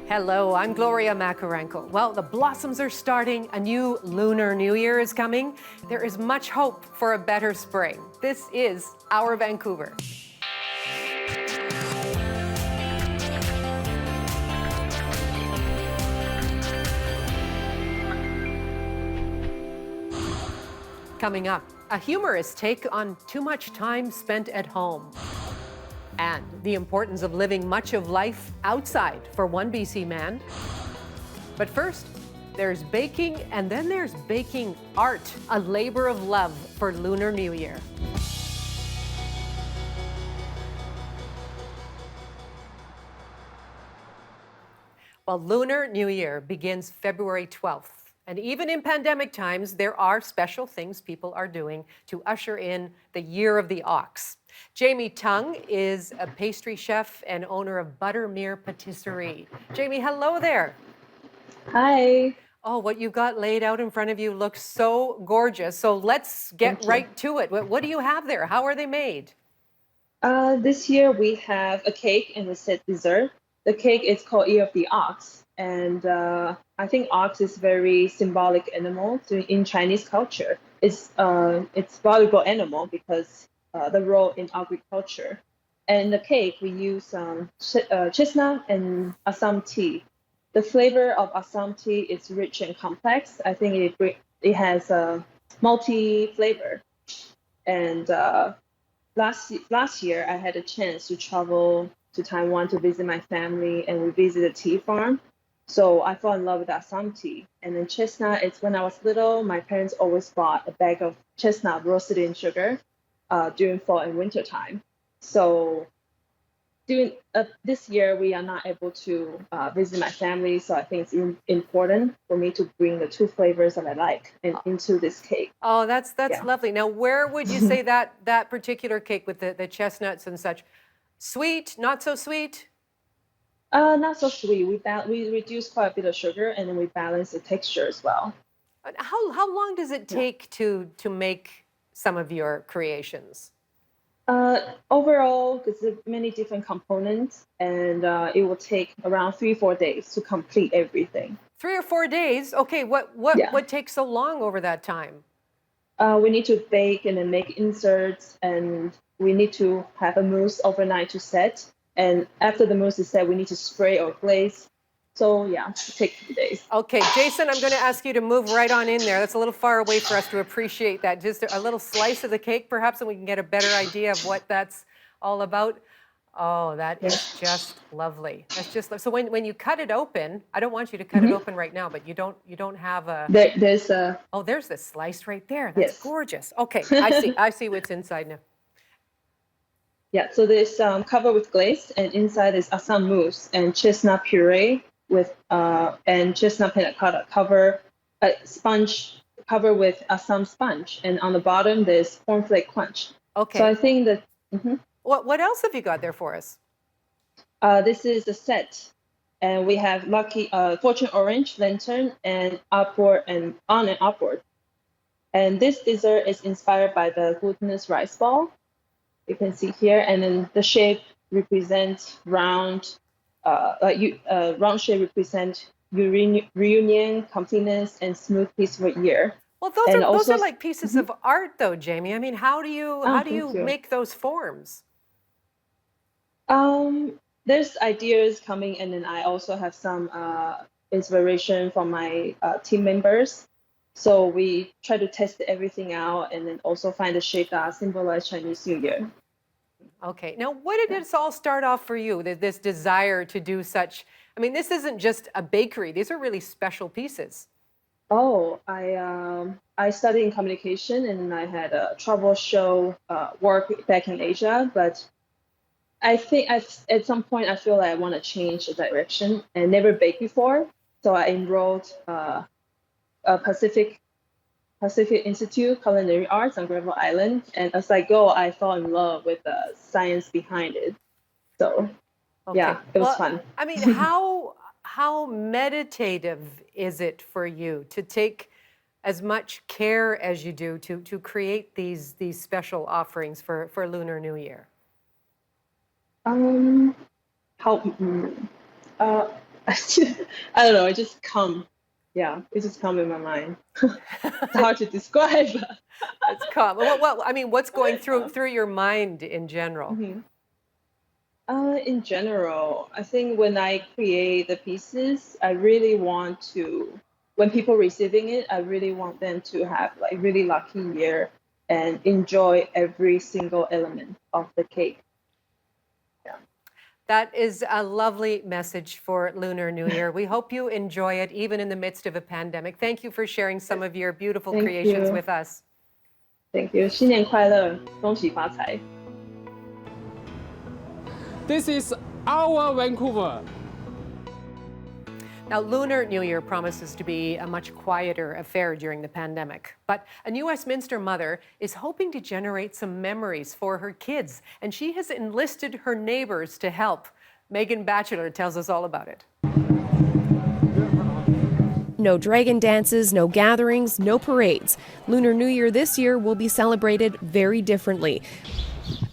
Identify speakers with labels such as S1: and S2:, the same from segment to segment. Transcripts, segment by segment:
S1: Hello, I'm Gloria Macarenko. Well, the blossoms are starting, a new Lunar New Year is coming. There is much hope for a better spring. This is our Vancouver. Coming up, a humorous take on too much time spent at home, and the importance of living much of life outside for one BC man. But first, there's baking, and then there's baking art, a labor of love for Lunar New Year. Well, Lunar New Year begins February 12th. And even in pandemic times, there are special things people are doing to usher in the Year of the Ox. Jamie Tung is a pastry chef and owner of Buttermere Patisserie. Jamie, hello there.
S2: Hi.
S1: Oh, what you got laid out in front of you looks so gorgeous. So let's get right to it. What do you have there? How are they made?
S2: This year we have a cake and a set dessert. The cake is called Ear of the Ox, and I think ox is very symbolic animal in Chinese culture. It's valuable animal because the role in agriculture. And the cake we use chestnut and Assam tea. The flavor of Assam tea is rich and complex. I think it has a multi flavor. And last year I had a chance to travel to Taiwan to visit my family, and we visited a tea farm. So I fell in love with Assam tea. And then chestnut, it's when I was little, my parents always bought a bag of chestnut roasted in sugar during fall and winter time. So this year we are not able to visit my family, so I think it's important for me to bring the two flavors that I like into this cake.
S1: Oh, that's lovely. Now, where would you say that particular cake with the chestnuts and such, sweet, not so sweet?
S2: Not so sweet. We reduce quite a bit of sugar, and then we balance the texture as well.
S1: How long does it take to make some of your creations?
S2: Overall, because there are many different components, and it will take around 3-4 days to complete everything.
S1: 3 or 4 days? Okay, what takes so long over that time?
S2: We need to bake and then make inserts, and we need to have a mousse overnight to set. And after the mousse is set, we need to spray or glaze. So yeah, it takes 2 days.
S1: Okay, Jason, I'm going to ask you to move right on in there. That's a little far away for us to appreciate that. Just a little slice of the cake, perhaps, and we can get a better idea of what that's all about. Oh, that is just lovely. That's just so when you cut it open, I don't want you to cut it open right now, but you don't have a
S2: there's a
S1: oh, there's the slice right there. That's gorgeous. Okay, I see what's inside now.
S2: Yeah, so there's covered with glaze, and inside is Assam mousse and chestnut puree with and chestnut panna cotta sponge covered with Assam sponge, and on the bottom there's cornflake crunch.
S1: Okay.
S2: So I think that.
S1: What else have you got there for us?
S2: This is a set, and we have lucky fortune orange lantern and upward and on and upward. And this dessert is inspired by the glutinous rice ball. You can see here, and then the shape represents round. Round shape represent reunion, completeness, and smooth peaceful year.
S1: Well, those are like pieces of art, though, Jamie. I mean, how do you make those forms?
S2: There's ideas coming, and then I also have some inspiration from my team members. So we try to test everything out, and then also find the shape that symbolize Chinese New Year.
S1: Okay. Now, what did this all start off for you? This desire to do such? I mean, this isn't just a bakery. These are really special pieces.
S2: Oh, I studied in communication, and I had a travel show work back in Asia. But I think at some point I feel like I want to change the direction. I never baked before, so I enrolled a Pacific Institute Culinary Arts on Greville Island, and as I go, I fell in love with the science behind it. So, yeah, it was fun.
S1: I mean, how meditative is it for you to take as much care as you do to create these special offerings for Lunar New Year?
S2: How I don't know, it just come. Yeah, it just come in my mind. It's hard to describe.
S1: It's calm. Well, I mean, what's going through your mind in general?
S2: Mhm. In general, I think when I create the pieces, I really want to, when people receiving it, I really want them to have like really lucky year and enjoy every single element of the cake. Yeah.
S1: That is a lovely message for Lunar New Year. We hope you enjoy it even in the midst of a pandemic. Thank you for sharing some of your beautiful
S2: Thank
S1: creations
S2: you.
S1: with us.
S2: Thank you. 新年快乐，恭喜发财。
S3: This is our Vancouver.
S1: Now, Lunar New Year promises to be a much quieter affair during the pandemic, but a new Westminster mother is hoping to generate some memories for her kids, and she has enlisted her neighbors to help. Megan Batchelor tells us all about it.
S4: No dragon dances, no gatherings, no parades. Lunar New Year this year will be celebrated very differently.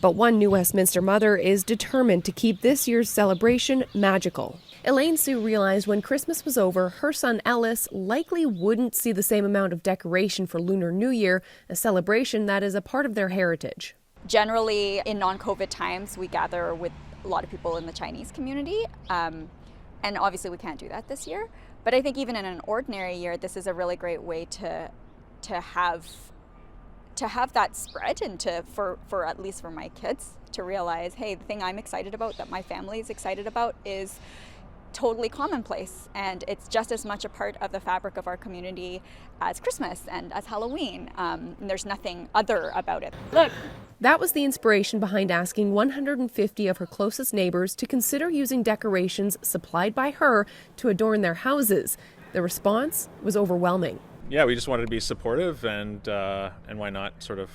S4: But one new Westminster mother is determined to keep this year's celebration magical. Elaine Sue realized when Christmas was over, her son Ellis likely wouldn't see the same amount of decoration for Lunar New Year, a celebration that is a part of their heritage.
S5: Generally, in non-COVID times, we gather with a lot of people in the Chinese community, and obviously we can't do that this year. But I think even in an ordinary year, this is a really great way to have that spread and for at least for my kids to realize, hey, the thing I'm excited about, that my family is excited about, is totally commonplace, and it's just as much a part of the fabric of our community as Christmas and as Halloween. And there's nothing other about it. Look.
S4: That was the inspiration behind asking 150 of her closest neighbors to consider using decorations supplied by her to adorn their houses. The response was overwhelming.
S6: Yeah, we just wanted to be supportive, and why not sort of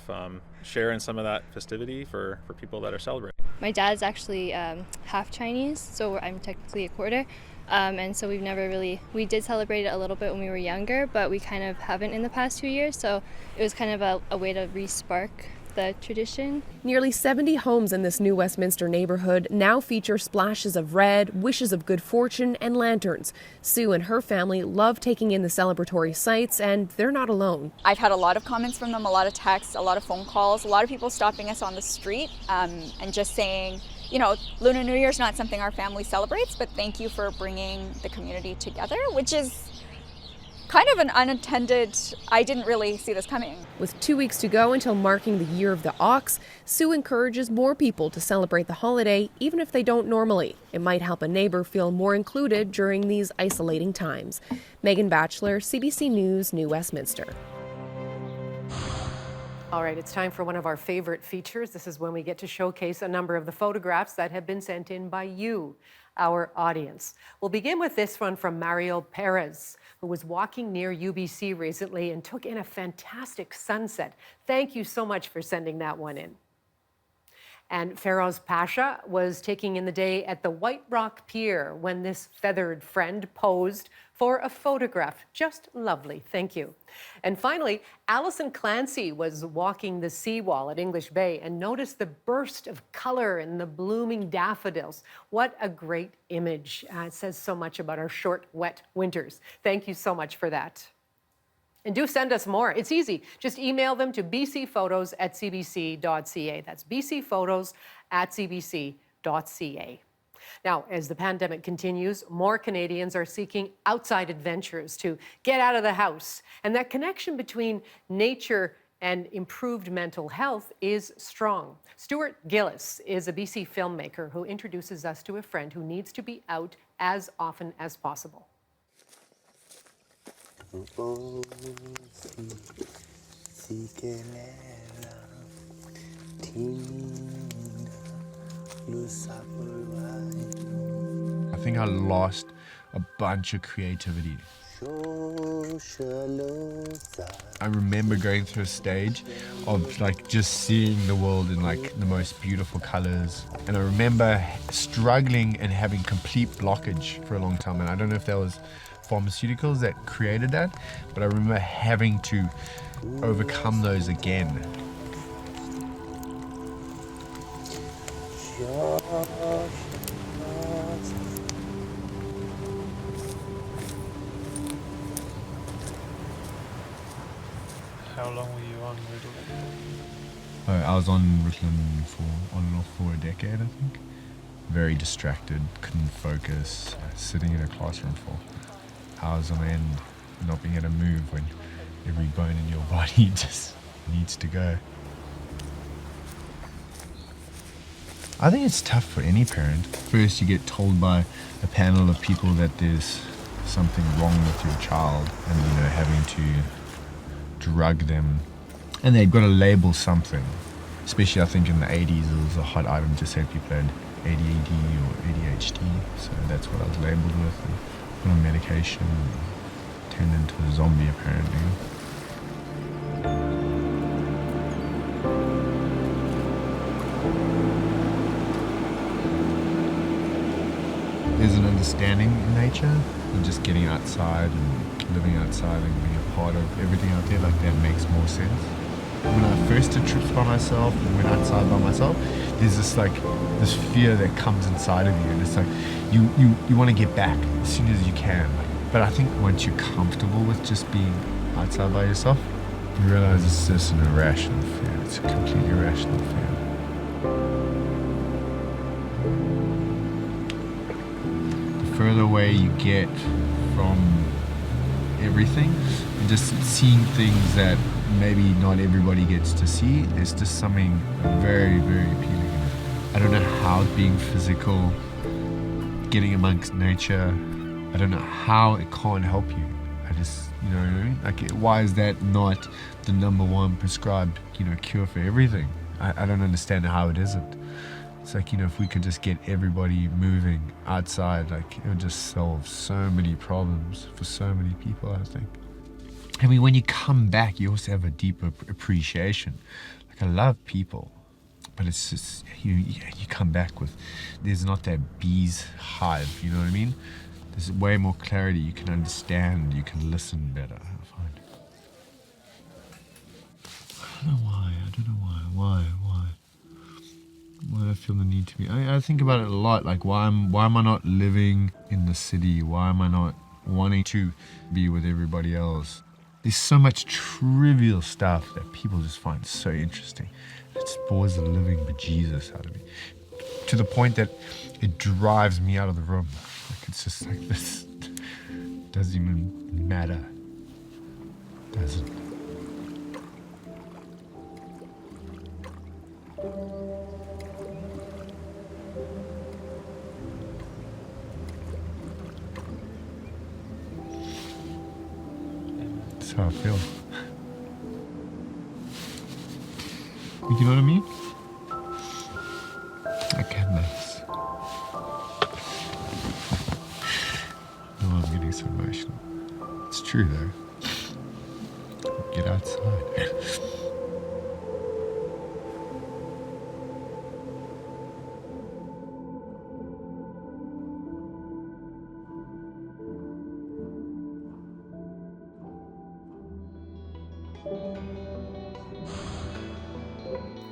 S6: share in some of that festivity for people that are celebrating.
S7: My dad's actually half Chinese, so I'm technically a quarter, and so we did celebrate it a little bit when we were younger, but we kind of haven't in the past 2 years, so it was kind of a way to re-spark the tradition.
S4: Nearly 70 homes in this new Westminster neighborhood now feature splashes of red, wishes of good fortune, and lanterns. Sue and her family love taking in the celebratory sights, and they're not alone.
S5: I've had a lot of comments from them, a lot of texts, a lot of phone calls, a lot of people stopping us on the street and just saying, you know, Lunar New Year is not something our family celebrates, but thank you for bringing the community together, which is kind of an unintended, I didn't really see this coming.
S4: With 2 weeks to go until marking the Year of the Ox, Sue encourages more people to celebrate the holiday, even if they don't normally. It might help a neighbor feel more included during these isolating times. Megan Batchelor, CBC News, New Westminster.
S1: All right, it's time for one of our favorite features. This is when we get to showcase a number of the photographs that have been sent in by you, our audience. We'll begin with this one from Mario Perez, who was walking near UBC recently and took in a fantastic sunset. Thank you so much for sending that one in. And Feroz Pasha was taking in the day at the White Rock Pier when this feathered friend posed for a photograph. Just lovely, thank you. And finally, Alison Clancy was walking the seawall at English Bay and noticed the burst of color in the blooming daffodils. What a great image. It says so much about our short, wet winters. Thank you so much for that. And do send us more. It's easy. Just email them to bcphotos@cbc.ca. That's bcphotos@cbc.ca. Now, as the pandemic continues, more Canadians are seeking outside adventures to get out of the house. And that connection between nature and improved mental health is strong. Stuart Gillis is a BC filmmaker who introduces us to a friend who needs to be out as often as possible.
S8: I think I lost a bunch of creativity. I remember going through a stage of like just seeing the world in like the most beautiful colors. And I remember struggling and having complete blockage for a long time. And I don't know if that was pharmaceuticals that created that, but I remember having to overcome those again.
S9: How long were you on Ritalin?
S8: I was on Ritalin on and off for a decade, I think. Very distracted, couldn't focus, sitting in a classroom for hours on end, not being able to move when every bone in your body just needs to go. I think it's tough for any parent. First you get told by a panel of people that there's something wrong with your child and, having to drug them. And they've got to label something. Especially I think in the 80s it was a hot item to say people had ADD or ADHD. So that's what I was labelled with. And put on medication and turned into a zombie apparently. There's an understanding in nature and just getting outside and living outside and being a part of everything out there, like that makes more sense. When I first did trips by myself and went outside by myself, there's this fear that comes inside of you, and it's like you want to get back as soon as you can. But I think once you're comfortable with just being outside by yourself, you realize it's just an irrational fear. It's a completely irrational fear. Further away you get from everything and just seeing things that maybe not everybody gets to see, there's just something very, very appealing. I don't know how being physical, getting amongst nature, I don't know how it can't help you. I just, why is that not the number one prescribed, cure for everything? I don't understand how it isn't. It's like, if we could just get everybody moving outside, it would just solve so many problems for so many people, I think. I mean, when you come back, you also have a deeper appreciation. I love people, but it's just, you come back with, there's not that bee's hive, you know what I mean? There's way more clarity, you can understand, you can listen better, I find. I don't know why. Why do I feel the need to be? I think about it a lot, why am I not living in the city? Why am I not wanting to be with everybody else? There's so much trivial stuff that people just find so interesting. It just bores the living bejesus out of me. To the point that it drives me out of the room. It's just this doesn't even matter. Doesn't. That's how I feel. You know what I mean? I can't miss. No, I'm getting so emotional. It's true though. Get outside.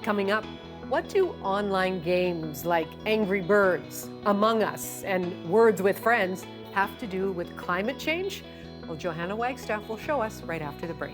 S1: Coming up, what do online games like Angry Birds, Among Us, and Words with Friends have to do with climate change? Well, Johanna Wagstaff will show us right after the break.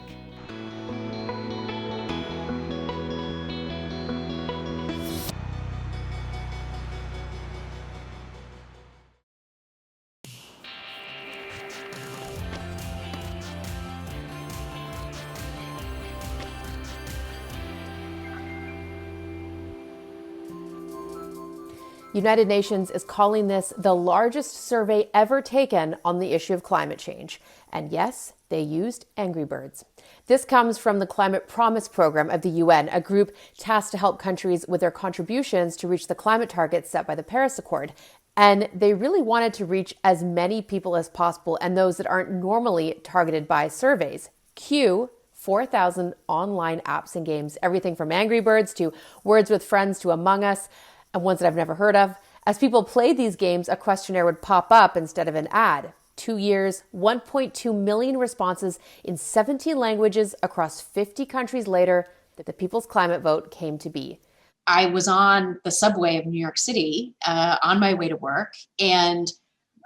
S10: United Nations is calling this the largest survey ever taken on the issue of climate change. And yes, they used Angry Birds. This comes from the Climate Promise Program of the UN, a group tasked to help countries with their contributions to reach the climate targets set by the Paris Accord. And they really wanted to reach as many people as possible and those that aren't normally targeted by surveys. Cue 4,000 online apps and games, everything from Angry Birds to Words with Friends to Among Us, and ones that I've never heard of. As people played these games, a questionnaire would pop up instead of an ad. 2 years, 1.2 million responses in 17 languages across 50 countries later, that the People's Climate Vote came to be.
S11: I was on the subway of New York City on my way to work, and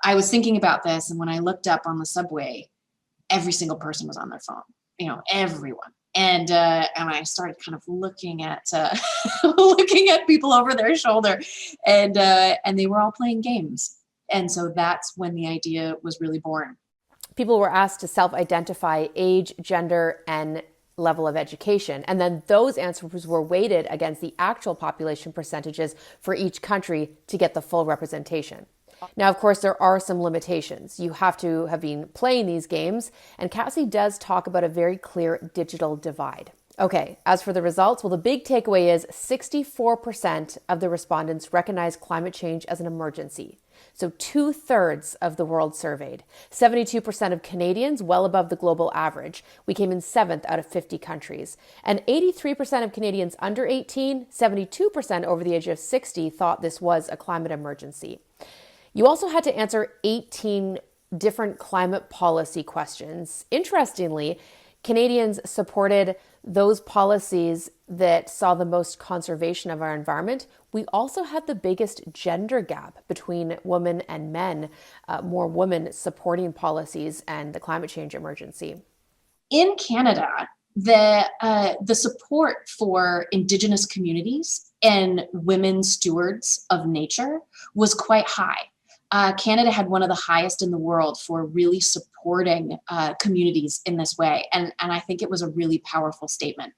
S11: I was thinking about this, and when I looked up on the subway, every single person was on their phone. Everyone. And I started kind of looking at looking at people over their shoulder, and they were all playing games. And so that's when the idea was really born.
S10: People were asked to self-identify age, gender, and level of education. And then those answers were weighted against the actual population percentages for each country to get the full representation. Now, of course, there are some limitations. You have to have been playing these games, and Cassie does talk about a very clear digital divide. Okay, as for the results, well, the big takeaway is 64% of the respondents recognize climate change as an emergency. So 2/3 of the world surveyed. 72% of Canadians, well above the global average. We came in 7th out of 50 countries. And 83% of Canadians under 18, 72% over the age of 60 thought this was a climate emergency. You also had to answer 18 different climate policy questions. Interestingly, Canadians supported those policies that saw the most conservation of our environment. We also had the biggest gender gap between women and men, more women supporting policies and the climate change emergency.
S11: In Canada, the support for Indigenous communities and women stewards of nature was quite high. Canada had one of the highest in the world for really supporting communities in this way. And I think it was a really powerful statement.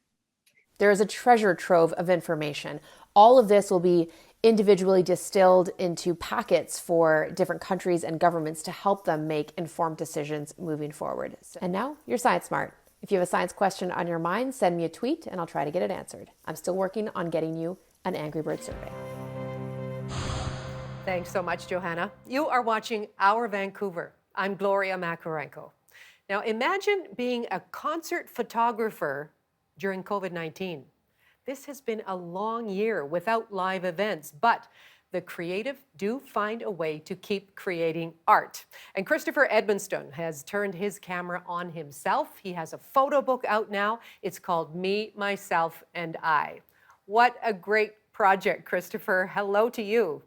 S10: There is a treasure trove of information. All of this will be individually distilled into packets for different countries and governments to help them make informed decisions moving forward. And now you're Science Smart. If you have a science question on your mind, send me a tweet and I'll try to get it answered. I'm still working on getting you an Angry Bird survey.
S1: Thanks so much, Johanna. You are watching Our Vancouver. I'm Gloria Macarenko. Now imagine being a concert photographer during COVID-19. This has been a long year without live events, but the creative do find a way to keep creating art. And Christopher Edmonstone has turned his camera on himself. He has a photo book out now. It's called Me, Myself, and I. What a great project, Christopher. Hello to you.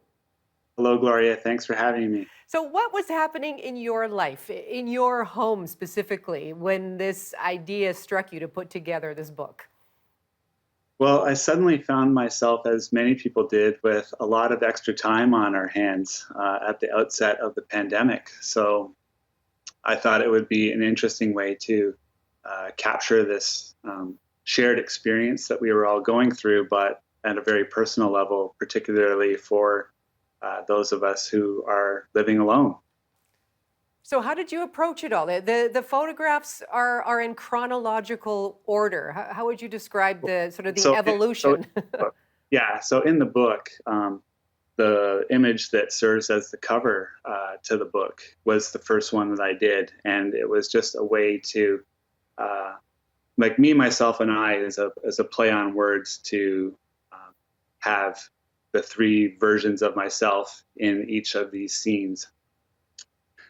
S12: Hello, Gloria. Thanks for having me.
S1: So what was happening in your life, in your home specifically, when this idea struck you to put together this book?
S12: Well, I suddenly found myself, as many people did, with a lot of extra time on our hands at the outset of the pandemic. So I thought it would be an interesting way to capture this shared experience that we were all going through, but at a very personal level, particularly for those of us who are living alone.
S1: So how did you approach it all? The photographs are in chronological order. How would you describe the sort of the evolution?
S12: So in the book, the image that serves as the cover to the book was the first one that I did. And it was just a way to, like Me, Myself, and I as a play on words to have the three versions of myself in each of these scenes.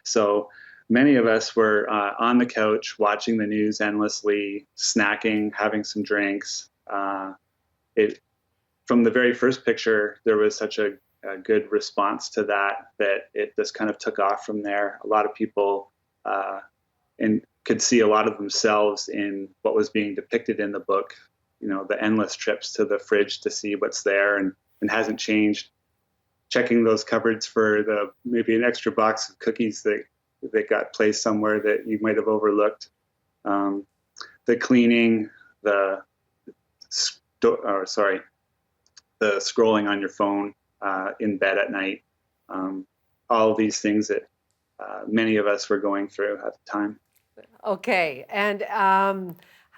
S12: So many of us were on the couch watching the news endlessly, snacking, having some drinks. From the very first picture, there was such a good response to that it just kind of took off from there. A lot of people could see a lot of themselves in what was being depicted in the book. You know, the endless trips to the fridge to see what's there and hasn't changed. Checking those cupboards for maybe an extra box of cookies that got placed somewhere that you might have overlooked. The cleaning, the scrolling on your phone in bed at night. All of these things that many of us were going through at the time.
S1: Okay, and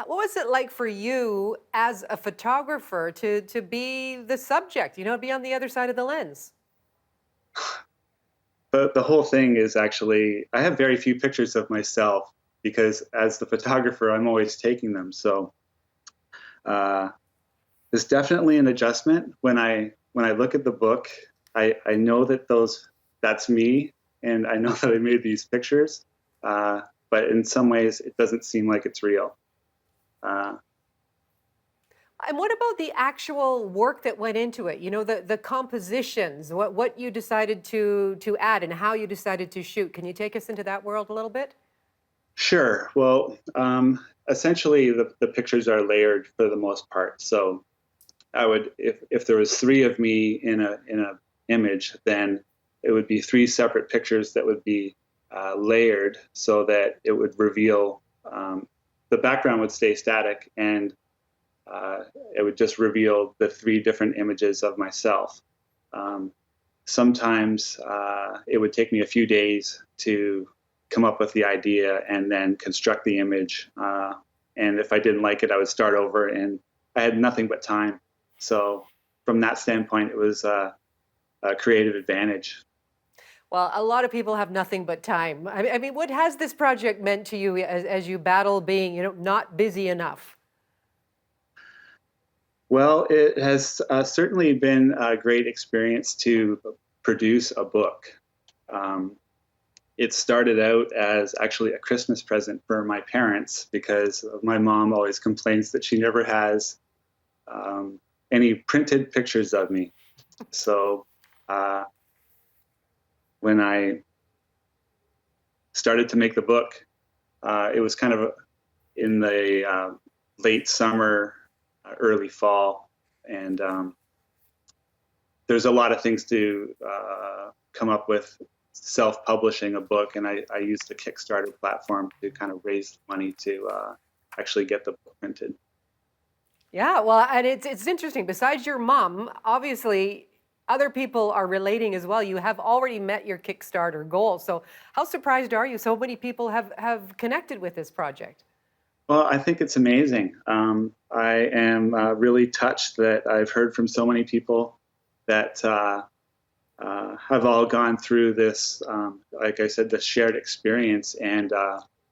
S1: what was it like for you as a photographer to be the subject, be on the other side of the lens?
S12: The whole thing is actually, I have very few pictures of myself because as the photographer, I'm always taking them. So it's definitely an adjustment. When I look at the book, I know that that's me, and I know that I made these pictures, but in some ways it doesn't seem like it's real.
S1: And what about the actual work that went into it? The compositions, what you decided to add and how you decided to shoot. Can you take us into that world a little bit?
S12: Sure. Well, essentially the pictures are layered for the most part. So I would, if there was 3 of me in a image, then it would be 3 separate pictures that would be layered so that it would reveal, the background would stay static, and it would just reveal the 3 different images of myself. Sometimes it would take me a few days to come up with the idea and then construct the image. And if I didn't like it, I would start over, and I had nothing but time. So from that standpoint, it was a creative advantage.
S1: Well, a lot of people have nothing but time. I mean, what has this project meant to you as you battle being, not busy enough?
S12: Well, it has certainly been a great experience to produce a book. It started out as actually a Christmas present for my parents, because my mom always complains that she never has any printed pictures of me. So when I started to make the book, it was kind of in the late summer, early fall, and there's a lot of things to come up with self-publishing a book, and I used the Kickstarter platform to kind of raise money to actually get the book printed.
S1: Yeah, well, and it's interesting. Besides your mom, obviously, other people are relating as well. You have already met your Kickstarter goal. So how surprised are you so many people have connected with this project?
S12: Well, I think it's amazing. I am really touched that I've heard from so many people that have all gone through this, like I said, the shared experience. And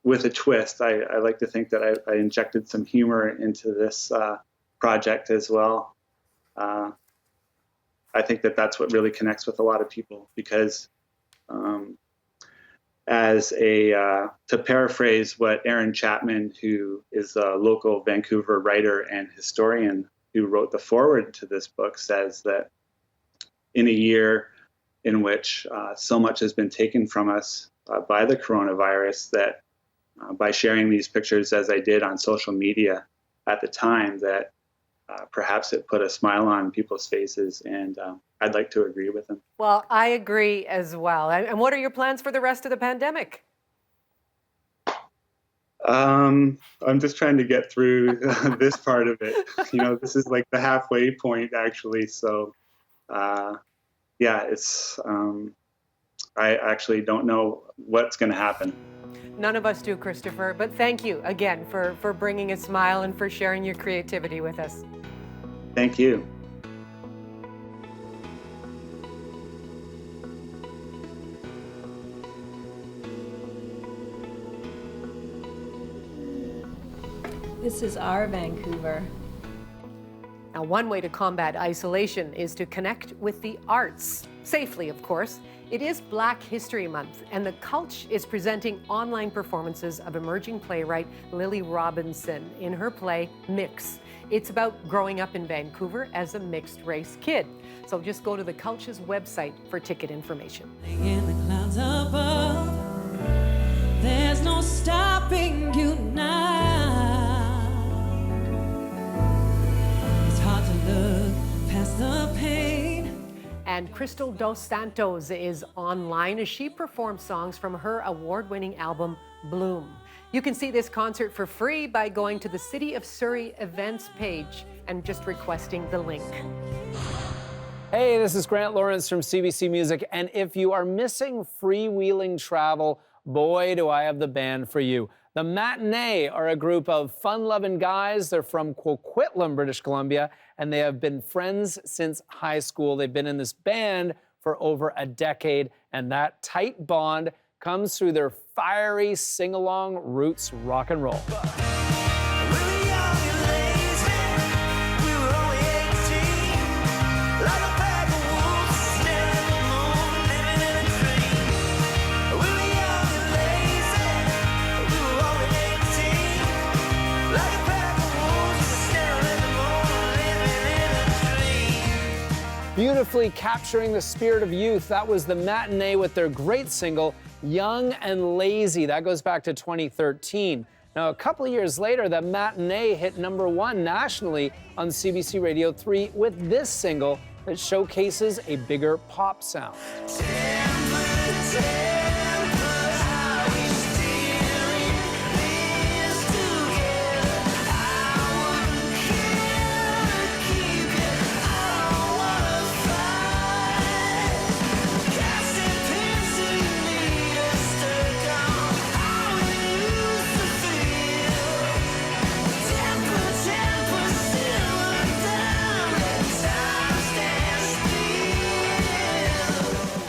S12: with a twist, I like to think that I injected some humor into this project as well. I think that that's what really connects with a lot of people, because to paraphrase what Aaron Chapman, who is a local Vancouver writer and historian who wrote the foreword to this book, says that in a year in which so much has been taken from us by the coronavirus, that by sharing these pictures as I did on social media at the time, that perhaps it put a smile on people's faces, and I'd like to agree with him.
S1: Well, I agree as well. And what are your plans for the rest of the pandemic?
S12: I'm just trying to get through this part of it. This is like the halfway point, actually. So, yeah, it's. I actually don't know what's going to happen.
S1: None of us do, Christopher, but thank you again for bringing a smile and for sharing your creativity with us.
S12: Thank you.
S13: This is our Vancouver.
S1: Now, one way to combat isolation is to connect with the arts, safely, of course. It is Black History Month, and the Cultch is presenting online performances of emerging playwright Lily Robinson in her play Mix. It's about growing up in Vancouver as a mixed-race kid. So just go to the Cultch's website for ticket information.
S14: In the clouds above, there's no stopping you now. It's hard to look past the pain.
S1: And Crystal Dos Santos is online as she performs songs from her award-winning album, Bloom. You can see this concert for free by going to the City of Surrey events page and just requesting the link.
S15: Hey, this is Grant Lawrence from CBC Music, and if you are missing freewheeling travel, boy, do I have the band for you. The Matinee are a group of fun-loving guys. They're from Coquitlam, British Columbia, and they have been friends since high school. They've been in this band for over a decade, and that tight bond comes through their fiery sing-along roots rock and roll. Beautifully capturing the spirit of youth, that was the Matinee with their great single, Young and Lazy. That goes back to 2013. Now, a couple of years later, the matinee hit #1 nationally on CBC Radio 3 with this single that showcases a bigger pop sound.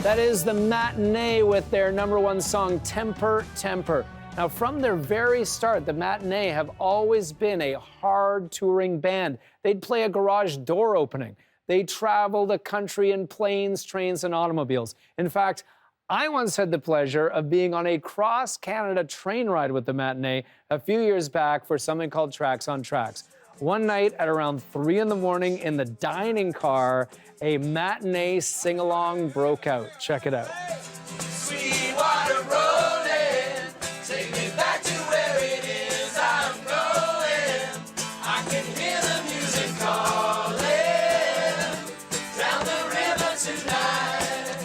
S15: That is the matinee with their #1 song, Temper, Temper. Now, from their very start, the matinee have always been a hard touring band. They'd play a garage door opening. They travel the country in planes, trains, and automobiles. In fact, I once had the pleasure of being on a cross-Canada train ride with the matinee a few years back for something called Tracks on Tracks. One night at around 3 in the morning in the dining car, a matinee sing-along broke out. Check it out.
S14: Sweet water rolling, take me back to where it is I'm going. I can hear the music calling down the river tonight.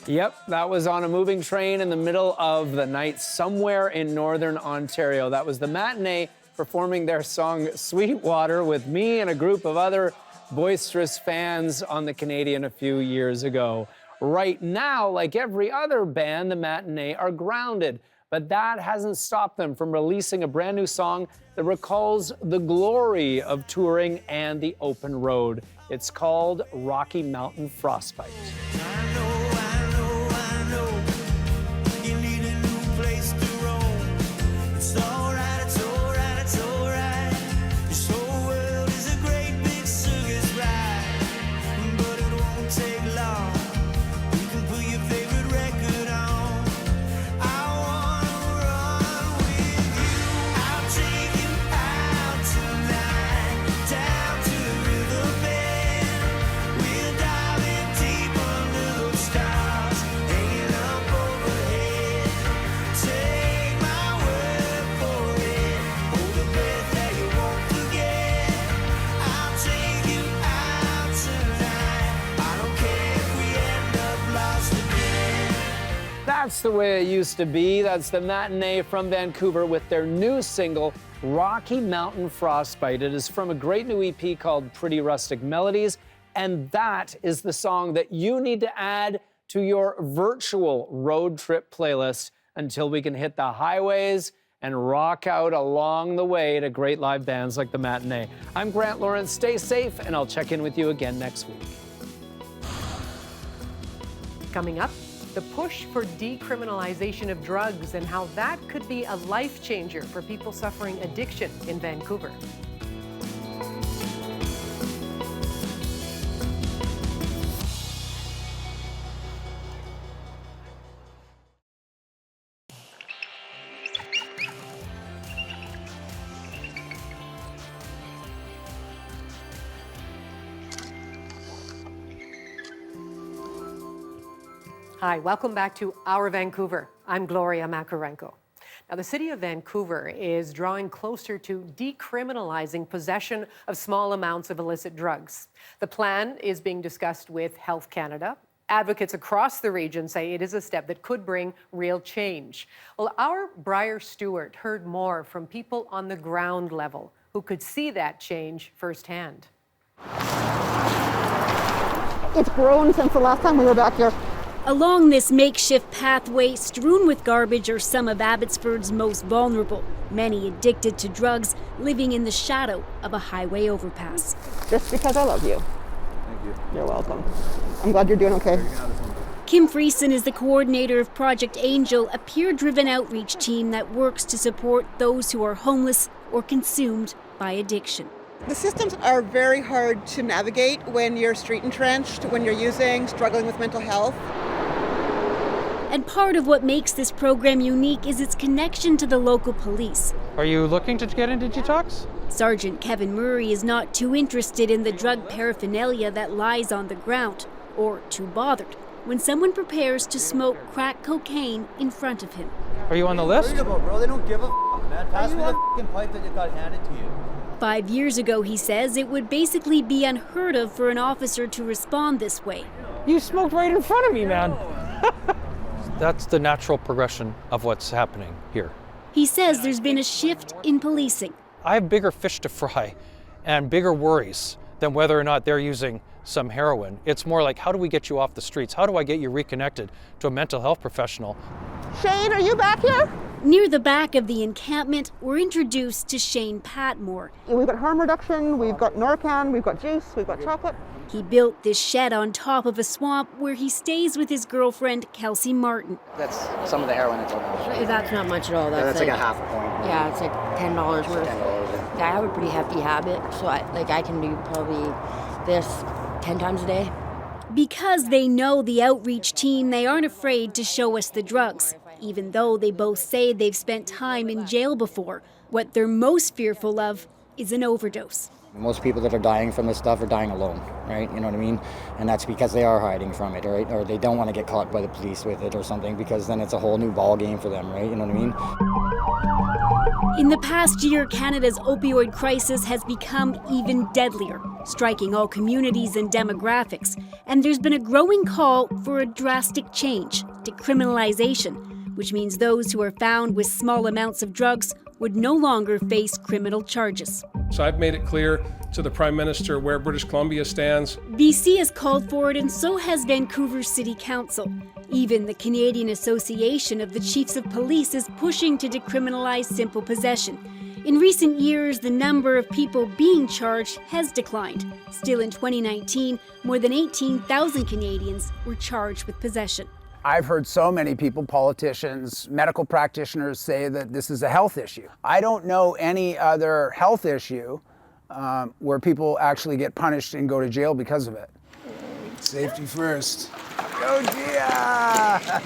S14: Woo!
S15: Yep, that was on a moving train in the middle of the night somewhere in northern Ontario. That was the matinee performing their song Sweetwater with me and a group of other boisterous fans on the Canadian a few years ago. Right now, like every other band, the matinee are grounded, but that hasn't stopped them from releasing a brand new song that recalls the glory of touring and the open road. It's called Rocky Mountain Frostbite. That's the way it used to be. That's the matinee from Vancouver with their new single, Rocky Mountain Frostbite. It is from a great new EP called Pretty Rustic Melodies, and that is the song that you need to add to your virtual road trip playlist until we can hit the highways and rock out along the way to great live bands like the matinee. I'm Grant Lawrence. Stay safe, and I'll check in with you again next week.
S1: Coming up, the push for decriminalization of drugs and how that could be a life changer for people suffering addiction in Vancouver. Hi, welcome back to Our Vancouver. I'm Gloria Macarenko. Now, the city of Vancouver is drawing closer to decriminalizing possession of small amounts of illicit drugs. The plan is being discussed with Health Canada. Advocates across the region say it is a step that could bring real change. Well, our Briar Stewart heard more from people on the ground level who could see that change firsthand.
S16: It's grown since the last time we were back here.
S17: Along this makeshift pathway, strewn with garbage, are some of Abbotsford's most vulnerable, many addicted to drugs, living in the shadow of a highway overpass.
S16: Just because I love you.
S18: Thank you.
S16: You're welcome. I'm glad you're doing okay.
S17: Kim Friesen is the coordinator of Project Angel, a peer-driven outreach team that works to support those who are homeless or consumed by addiction.
S16: The systems are very hard to navigate when you're street entrenched, when you're struggling with mental health.
S17: And part of what makes this program unique is its connection to the local police.
S18: Are you looking to get into detox?
S17: Sergeant Kevin Murray is not too interested in the drug paraphernalia that lies on the ground, or too bothered when someone prepares to smoke crack cocaine in front of him.
S18: Are you on the list?
S19: Bro, they don't give a man. Pass me the fucking pipe that you got handed to you.
S17: 5 years ago, he says, it would basically be unheard of for an officer to respond this way.
S18: You smoked right in front of me, man. That's the natural progression of what's happening here.
S17: He says there's been a shift in policing.
S18: I have bigger fish to fry and bigger worries than whether or not they're using some heroin. It's more like, how do we get you off the streets? How do I get you reconnected to a mental health professional?
S16: Shane, are you back here?
S17: Near the back of the encampment, we're introduced to Shane Patmore.
S16: We've got harm reduction, we've got Narcan, we've got juice, we've got chocolate.
S17: He built this shed on top of a swamp where he stays with his girlfriend, Kelsey Martin.
S20: That's some of the heroin that's on there.
S10: That's not much at all.
S20: That's like a half a point.
S10: Yeah, it's like $10 worth.
S20: $10.
S10: I have a pretty hefty habit, so I can do probably this 10 times a day.
S17: Because they know the outreach team, they aren't afraid to show us the drugs, even though they both say they've spent time in jail before. What they're most fearful of is an overdose.
S20: Most people that are dying from this stuff are dying alone, right? You know what I mean? And that's because they are hiding from it, right? Or they don't want to get caught by the police with it or something, because then it's a whole new ball game for them, right? You know what I mean?
S17: In the past year, Canada's opioid crisis has become even deadlier, striking all communities and demographics. And there's been a growing call for a drastic change, decriminalization, which means those who are found with small amounts of drugs would no longer face criminal charges.
S21: So I've made it clear to the Prime Minister where British Columbia stands.
S17: BC has called for it, and so has Vancouver City Council. Even the Canadian Association of the Chiefs of Police is pushing to decriminalize simple possession. In recent years, the number of people being charged has declined. Still in 2019, more than 18,000 Canadians were charged with possession.
S22: I've heard so many people, politicians, medical practitioners, say that this is a health issue. I don't know any other health issue where people actually get punished and go to jail because of it. Safety first. Go Gia!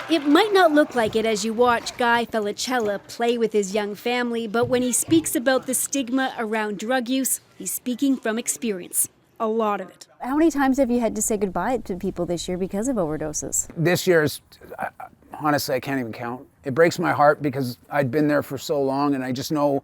S17: It might not look like it as you watch Guy Felicella play with his young family, but when he speaks about the stigma around drug use, he's speaking from experience. A lot of it.
S23: How many times have you had to say goodbye to people this year because of overdoses?
S22: This year's, honestly, I can't even count. It breaks my heart because I'd been there for so long, and I just know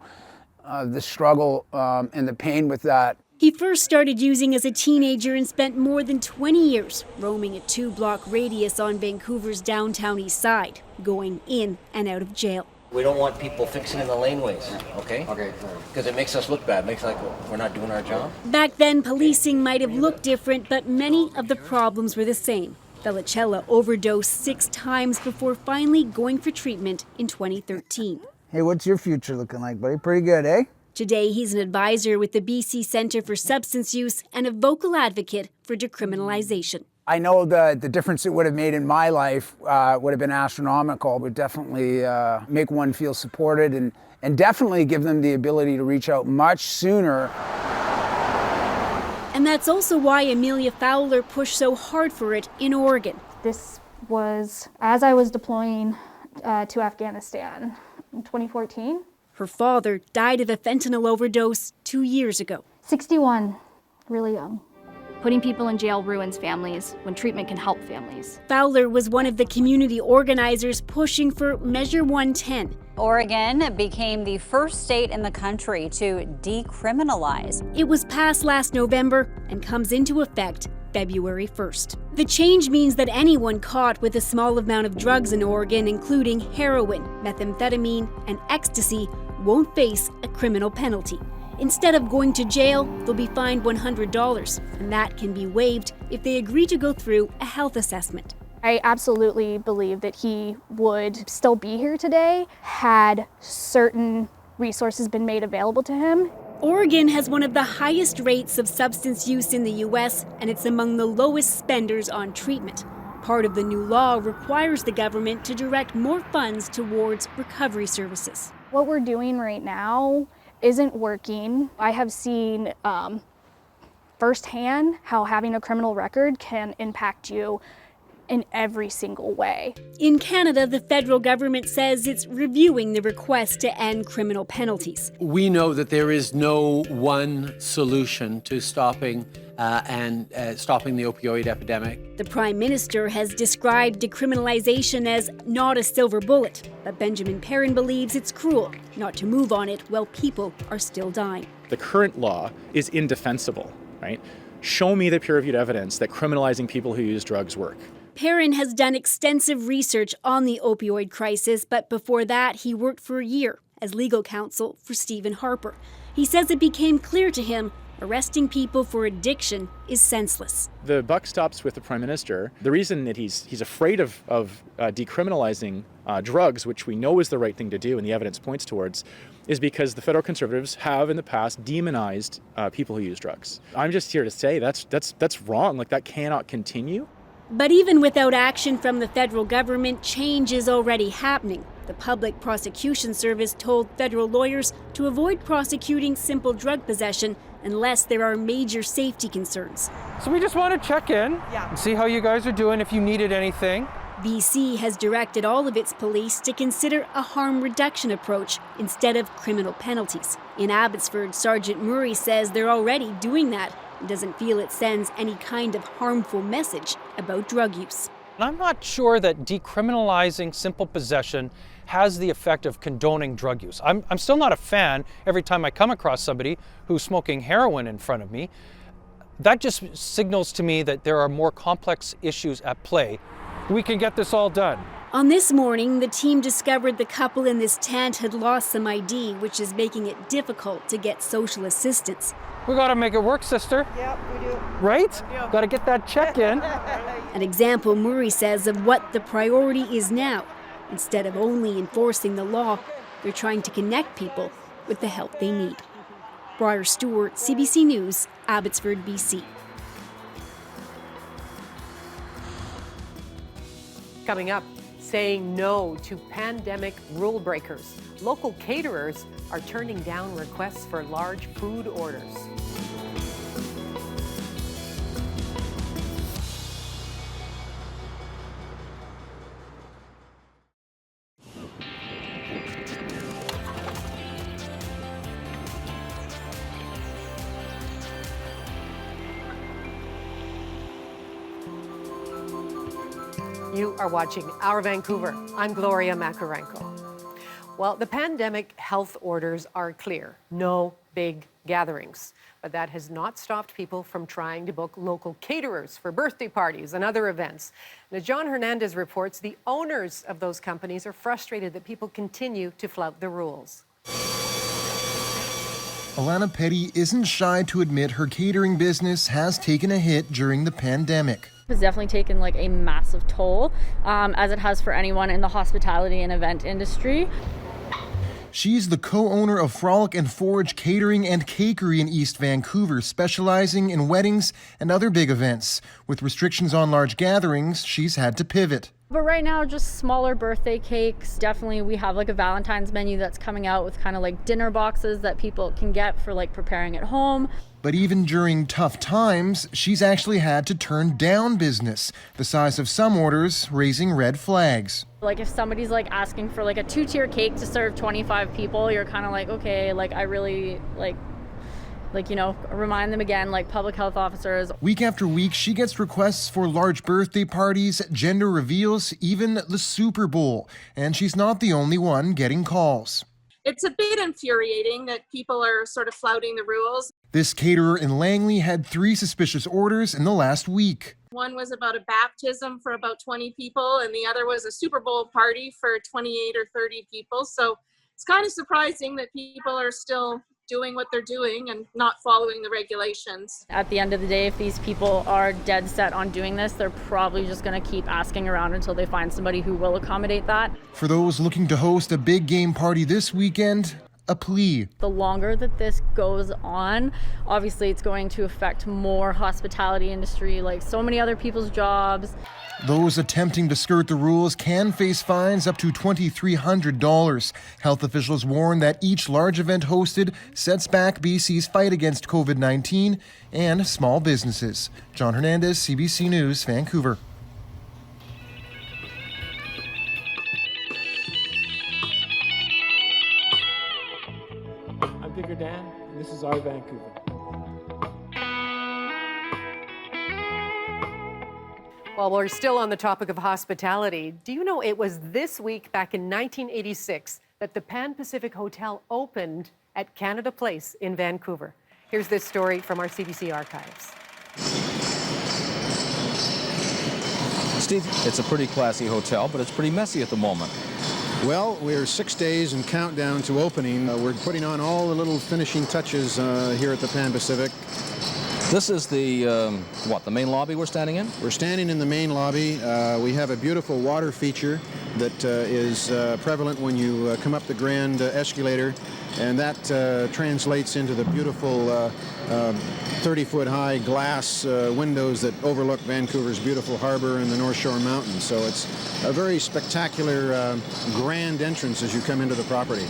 S22: the struggle and the pain with that.
S17: He first started using as a teenager and spent more than 20 years roaming a 2-block radius on Vancouver's downtown east side, going in and out of jail.
S24: We don't want people fixing in the laneways, okay? Okay. Because it makes us look bad. It makes like we're not doing our job.
S17: Back then, policing might have looked different, but many of the problems were the same. Felicella overdosed 6 times before finally going for treatment in 2013.
S22: Hey, what's your future looking like, buddy? Pretty good, eh?
S17: Today, he's an advisor with the BC Centre for Substance Use and a vocal advocate for decriminalization.
S22: I know the difference it would have made in my life would have been astronomical. It would definitely make one feel supported and definitely give them the ability to reach out much sooner.
S17: And that's also why Amelia Fowler pushed so hard for it in Oregon.
S25: This was as I was deploying to Afghanistan in 2014.
S17: Her father died of a fentanyl overdose 2 years ago.
S25: 61, really young.
S26: Putting people in jail ruins families when treatment can help families.
S17: Fowler was one of the community organizers pushing for Measure 110.
S27: Oregon became the first state in the country to decriminalize.
S17: It was passed last November and comes into effect February 1st. The change means that anyone caught with a small amount of drugs in Oregon, including heroin, methamphetamine, and ecstasy, won't face a criminal penalty. Instead of going to jail, they'll be fined $100, and that can be waived if they agree to go through a health assessment.
S25: I absolutely believe that he would still be here today had certain resources been made available to him.
S17: Oregon has one of the highest rates of substance use in the U.S., and it's among the lowest spenders on treatment. Part of the new law requires the government to direct more funds towards recovery services.
S25: What we're doing right now isn't working. I have seen firsthand how having a criminal record can impact you in every single way.
S17: In Canada, the federal government says it's reviewing the request to end criminal penalties.
S28: We know that there is no one solution to stopping
S2: and stopping the opioid epidemic.
S17: The Prime Minister has described decriminalization as not a silver bullet, but Benjamin Perrin believes it's cruel not to move on it while people are still dying.
S3: The current law is indefensible, right? Show me the peer-reviewed evidence that criminalizing people who use drugs work.
S17: Perrin has done extensive research on the opioid crisis, but before that, he worked for a year as legal counsel for Stephen Harper. He says it became clear to him arresting people for addiction is senseless.
S3: The buck stops with the Prime Minister. The reason that he's afraid of decriminalizing drugs, which we know is the right thing to do and the evidence points towards, is because the federal Conservatives have in the past demonized people who use drugs. I'm just here to say that's wrong. Like, that cannot continue.
S17: But even without action from the federal government, change is already happening. The Public Prosecution Service told federal lawyers to avoid prosecuting simple drug possession unless there are major safety concerns.
S18: So we just want to check in and see how you guys are doing, if you needed anything.
S17: BC has directed all of its police to consider a harm reduction approach instead of criminal penalties. In Abbotsford, Sergeant Murray says they're already doing that and doesn't feel it sends any kind of harmful message about drug use.
S18: I'm not sure that decriminalizing simple possession has the effect of condoning drug use. I'm still not a fan every time I come across somebody who's smoking heroin in front of me. That just signals to me that there are more complex issues at play. We can get this all done.
S17: On this morning, the team discovered the couple in this tent had lost some ID, which is making it difficult to get social assistance.
S18: We gotta make it work, sister.
S16: Yep, we do.
S18: Right? Gotta get that check in.
S17: An example, Murray says, of what the priority is now. Instead of only enforcing the law, they're trying to connect people with the help they need. Briar Stewart, CBC News, Abbotsford, BC.
S1: Coming up, saying no to pandemic rule breakers. Local caterers are turning down requests for large food orders. You are watching Our Vancouver. I'm Gloria Macarenko. Well, the pandemic health orders are clear. No big gatherings. But that has not stopped people from trying to book local caterers for birthday parties and other events. And as John Hernandez reports, the owners of those companies are frustrated that people continue to flout the rules.
S4: Alannah Peddie isn't shy to admit her catering business has taken a hit during the pandemic.
S5: It's definitely taken like a massive toll, as it has for anyone in the hospitality and event industry.
S4: She's the co-owner of Frolic and Forage Catering and Cakery in East Vancouver, specializing in weddings and other big events. With restrictions on large gatherings, she's had to pivot.
S5: But right now, just smaller birthday cakes. Definitely, we have like a Valentine's menu that's coming out with kind of like dinner boxes that people can get for like preparing at home.
S4: But even during tough times, she's actually had to turn down business. The size of some orders raising red flags.
S5: Like if somebody's like asking for like a 2-tier cake to serve 25 people, you're kind of like, okay, like I really like, you know, remind them again, like public health officers.
S4: Week after week, she gets requests for large birthday parties, gender reveals, even the Super Bowl. And she's not the only one getting calls.
S6: It's a bit infuriating that people are sort of flouting the rules.
S4: This caterer in Langley had 3 suspicious orders in the last week.
S6: One was about a baptism for about 20 people, and the other was a Super Bowl party for 28 or 30 people. So it's kind of surprising that people are still doing what they're doing and not following the regulations.
S5: At the end of the day, if these people are dead set on doing this, they're probably just going to keep asking around until they find somebody who will accommodate that.
S4: For those looking to host a big game party this weekend, a plea.
S5: The longer that this goes on, obviously it's going to affect more hospitality industry, like so many other people's jobs.
S4: Those attempting to skirt the rules can face fines up to $2,300. Health officials warn that each large event hosted sets back BC's fight against COVID-19 and small businesses. John Hernandez, CBC News, Vancouver.
S7: I'm Digger Dan, and this is Our Vancouver.
S1: While we're still on the topic of hospitality, do you know it was this week back in 1986 that the Pan Pacific Hotel opened at Canada Place in Vancouver? Here's this story from our CBC archives.
S7: Steve, it's a pretty classy hotel, but it's pretty messy at the moment.
S8: Well, we're 6 days in countdown to opening. We're putting on all the little finishing touches here at the Pan Pacific.
S7: This is the, the main lobby we're standing in?
S8: We're standing in the main lobby. We have a beautiful water feature that is prevalent when you come up the grand escalator, and that translates into the beautiful 30-foot high glass windows that overlook Vancouver's beautiful harbor and the North Shore Mountains. So it's a very spectacular grand entrance as you come into the property.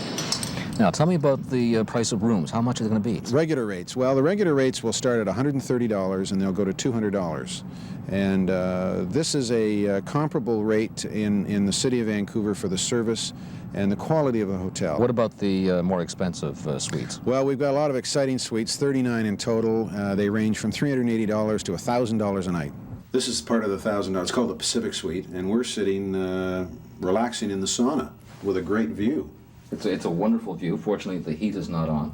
S7: Now, tell me about the price of rooms. How much are they going to be?
S8: Regular rates. Well, the regular rates will start at $130 and they'll go to $200. And this is a comparable rate in the city of Vancouver for the service and the quality of a hotel.
S7: What about the more expensive suites?
S8: Well, we've got a lot of exciting suites, 39 in total. They range from $380 to $1,000 a night. This is part of the $1,000. It's called the Pacific Suite, and we're sitting relaxing in the sauna with a great view.
S7: It's a wonderful view. Fortunately, the heat is not on.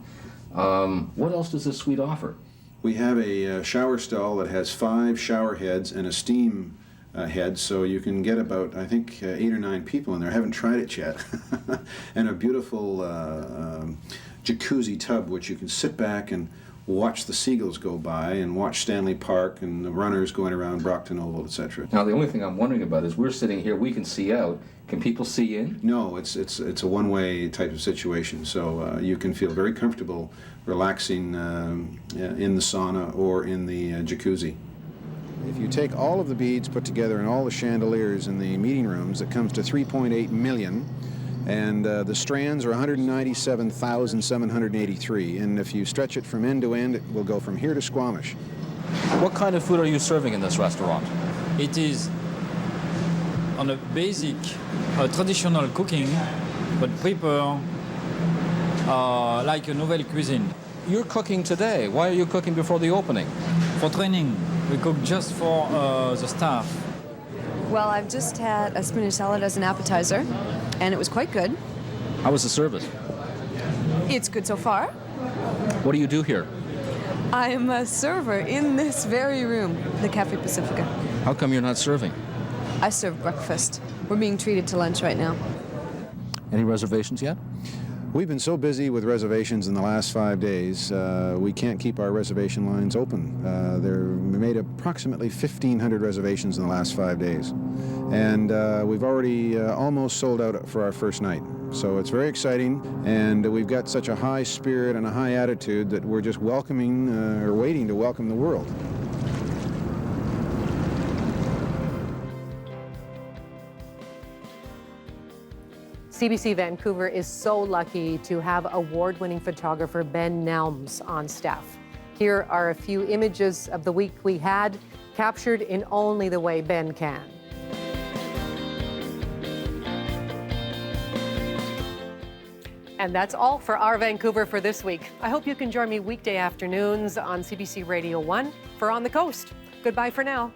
S7: What else does this suite offer?
S8: We have a shower stall that has 5 shower heads and a steam head, so you can get about, I think, 8 or 9 people in there. I haven't tried it yet. And a beautiful jacuzzi tub, which you can sit back and watch the seagulls go by and watch Stanley Park and the runners going around Brockton Oval, etc.
S7: Now, the only thing I'm wondering about is we're sitting here, we can see out. Can people see in?
S8: No, it's a one-way type of situation, so you can feel very comfortable relaxing in the sauna or in the jacuzzi. If you take all of the beads put together and all the chandeliers in the meeting rooms, it comes to $3.8 million. And the strands are 197,783. And if you stretch it from end to end, it will go from here to Squamish.
S7: What kind of food are you serving in this restaurant?
S9: It is on a basic, traditional cooking, but prepare like a nouvelle cuisine.
S7: You're cooking today. Why are you cooking before the opening?
S9: For training. We cook just for the staff.
S11: Well, I've just had a spinach salad as an appetizer, and it was quite good.
S7: How was the service?
S11: It's good so far.
S7: What do you do here?
S11: I'm a server in this very room, the Cafe Pacifica.
S7: How come you're not serving?
S11: I serve breakfast. We're being treated to lunch right now.
S7: Any reservations yet?
S8: We've been so busy with reservations in the last 5 days, we can't keep our reservation lines open. We made approximately 1,500 reservations in the last 5 days. And we've already almost sold out for our first night. So it's very exciting, and we've got such a high spirit and a high attitude that we're just welcoming, or waiting to welcome the world.
S1: CBC Vancouver is so lucky to have award-winning photographer Ben Nelms on staff. Here are a few images of the week we had, captured in only the way Ben can. And that's all for our Vancouver for this week. I hope you can join me weekday afternoons on CBC Radio 1 for On the Coast. Goodbye for now.